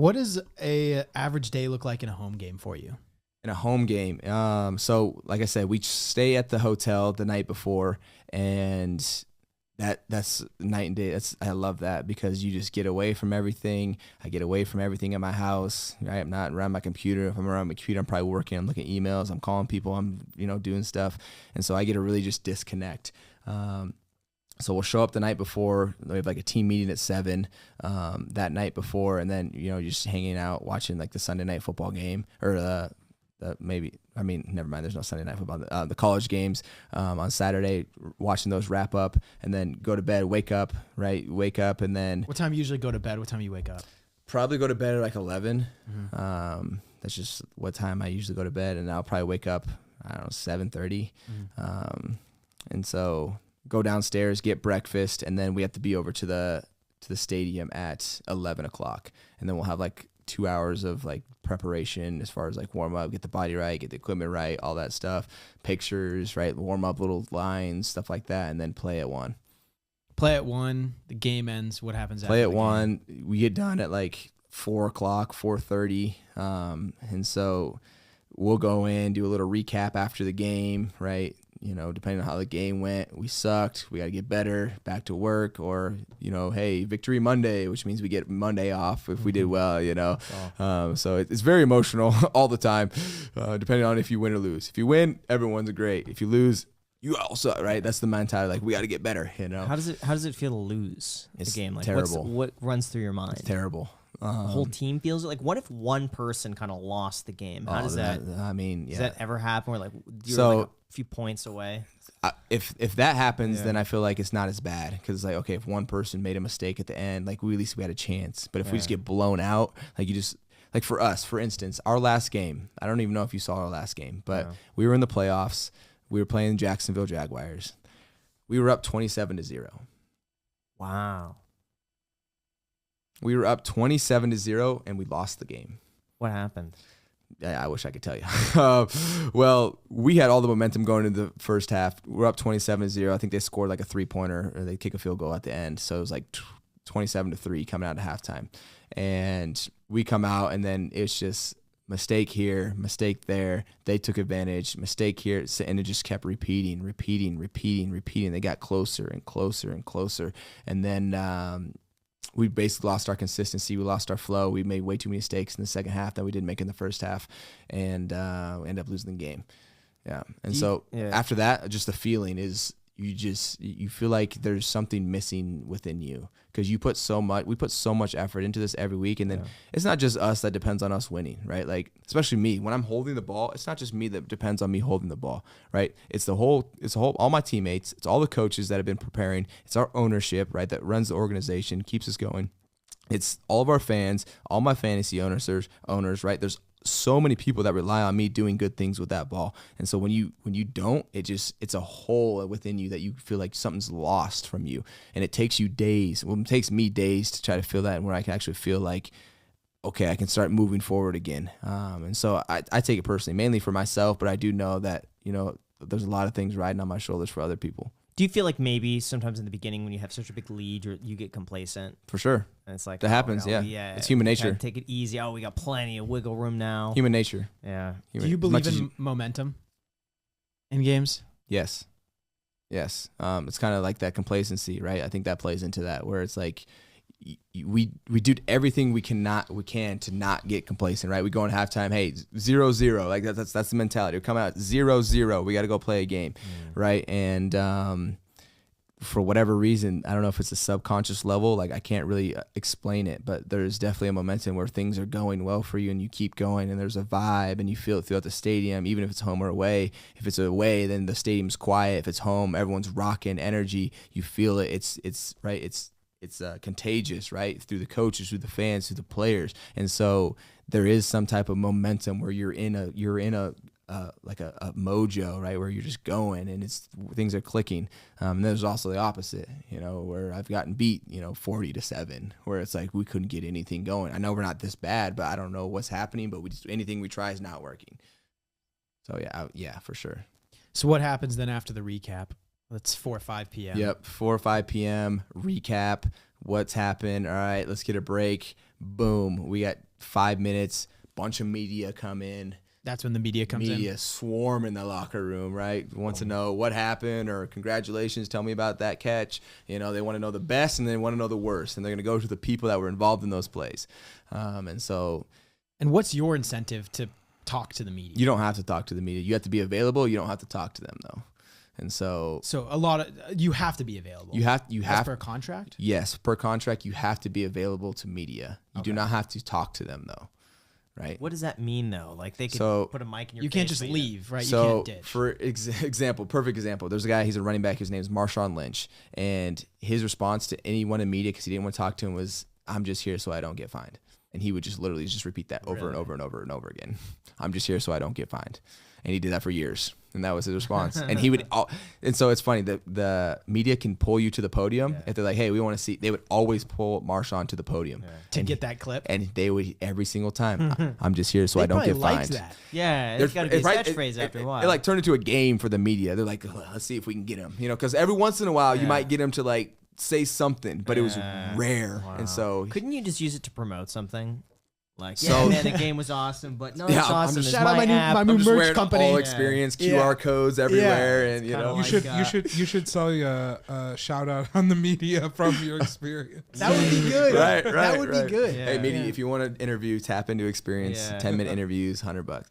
What does a average day look like in a home game for you? In a home game, so like I said, we stay at the hotel the night before, and that's night and day. I love that because you just get away from everything. I get away from everything in my house. Right? I'm not around my computer. If I'm around my computer, I'm probably working. I'm looking at emails. I'm calling people. I'm doing stuff, and so I get to really just disconnect. So we'll show up the night before. We have like a team meeting at 7 that night before, and then just hanging out, watching like the Sunday night football game or never mind. There's no Sunday night football. The college games on Saturday, watching those wrap up, and then go to bed. Wake up, and then. What time you usually go to bed? What time you wake up? Probably go to bed at like 11. Mm-hmm. That's just what time I usually go to bed, and I'll probably wake up 7:30, and so. Go downstairs, get breakfast, and then we have to be over to the stadium at 11 o'clock. And then we'll have like 2 hours of like preparation as far as like warm up, get the body right, get the equipment right, all that stuff, pictures, right, warm up little lines, stuff like that, and then play at 1. Play at 1, the game ends. What happens after Play at the 1, game? we get done at like 4 o'clock, 4:30. And so we'll go in, do a little recap after the game, right? Depending on how the game went, we sucked. We got to get better, back to work, or, hey, victory Monday, which means we get Monday off if we did well, So it's very emotional all the time, depending on if you win or lose. If you win, everyone's great. If you lose, you also, right? That's the mentality. Like, we got to get better, How does it feel to lose the game? Like, terrible. What runs through your mind? It's terrible. The whole team feels it. Like, what if one person kind of lost the game? How does that? Does that ever happen? Where like you're like a few points away? If that happens, then I feel like it's not as bad because it's like, okay, if one person made a mistake at the end, like at least we had a chance. But if we just get blown out, like for us, for instance, our last game. I don't even know if you saw our last game, but we were in the playoffs. We were playing Jacksonville Jaguars. We were up 27-0. Wow. We were up 27-0, and we lost the game. What happened? I wish I could tell you. Well, we had all the momentum going into the first half. We're up 27-0. I think they scored like a 3-pointer, or they kick a field goal at the end. So it was like 27-3 coming out of halftime. And we come out, and then it's just mistake here, mistake there. They took advantage, mistake here, and it just kept repeating. They got closer and closer and closer. And then we basically lost our consistency. We lost our flow. We made way too many mistakes in the second half that we didn't make in the first half, and ended up losing the game. Yeah. And after that, just the feeling is you feel like there's something missing within you because we put so much effort into this every week. And then it's not just us that depends on us winning, right? Like, especially me, when I'm holding the ball, it's not just me that depends on me holding the ball, right? It's all my teammates. It's all the coaches that have been preparing. It's our ownership, right? That runs the organization, keeps us going. It's all of our fans, all my fantasy owners, right? There's so many people that rely on me doing good things with that ball. And so when you don't, it's a hole within you that you feel like something's lost from you. And it takes you days. Well, it takes me days to try to feel that, and where I can actually feel like, okay, I can start moving forward again. And so I take it personally, mainly for myself, but I do know that, there's a lot of things riding on my shoulders for other people. Do you feel like maybe sometimes in the beginning when you have such a big lead, you get complacent? For sure. And it's like, that happens, yeah. It's human nature. Take it easy. Oh, we got plenty of wiggle room now. Human nature. Yeah. Do you believe in momentum in games? Yes. It's kind of like that complacency, right? I think that plays into that, where it's like we do everything we can to not get complacent, right? We go in halftime, hey, 0-0, like that's the mentality. We come out 0-0, we got to go play a game, right? And for whatever reason, I don't know if it's a subconscious level, like I can't really explain it, but there's definitely a momentum where things are going well for you and you keep going, and there's a vibe and you feel it throughout the stadium, even if it's home or away. If it's away, then the stadium's quiet. If it's home, everyone's rocking energy. You feel it. It's right. It's contagious, right? Through the coaches, through the fans, through the players. And so there is some type of momentum where you're in a mojo, right? Where you're just going and things are clicking. And there's also the opposite, where I've gotten beat, 40-7, where it's like we couldn't get anything going. I know we're not this bad, but I don't know what's happening, but anything we try is not working. So yeah, for sure. So what happens then after the recap? It's 4 or 5 p.m. Yep, 4 or 5 p.m. Recap. What's happened? All right, let's get a break. Boom. We got 5 minutes, bunch of media come in. That's when the media comes in. Media swarm in the locker room, right? Wants to know what happened or congratulations, tell me about that catch. They want to know the best and they want to know the worst. And they're going to go to the people that were involved in those plays. And what's your incentive to talk to the media? You don't have to talk to the media. You have to be available. You don't have to talk to them, though. And so a lot of you have to be available. You have per contract? Yes, per contract, you have to be available to media. You do not have to talk to them, though. Right. What does that mean though? Like they could put a mic in your face. You can't just leave, right? So you can't ditch. For perfect example, there's a guy, he's a running back, his name is Marshawn Lynch, and his response to anyone in media, because he didn't want to talk to him, was, "I'm just here so I don't get fined." And he would just literally just repeat that over and over and over and over again. "I'm just here so I don't get fined." And he did that for years. And that was his response. And he would, and so it's funny that the media can pull you to the podium. If they're like, "Hey, we want to see," they would always pull Marshawn to the podium to get that clip. And they would every single time. "I'm just here so I don't get fined." That. Yeah, it's got to be a catchphrase after a while. It like turned into a game for the media. They're like, "Let's see if we can get him," because every once in a while you might get him to like say something, but it was rare. Wow. And so couldn't you just use it to promote something? Like, man, the game was awesome, but no, it's awesome. Shout out my new merch company. All experience QR codes everywhere, and you should sell a shout out on the media from your experience. That would be good. Right. That would be good. Hey, media, if you want to interview, tap into experience. 10-minute interviews, $100.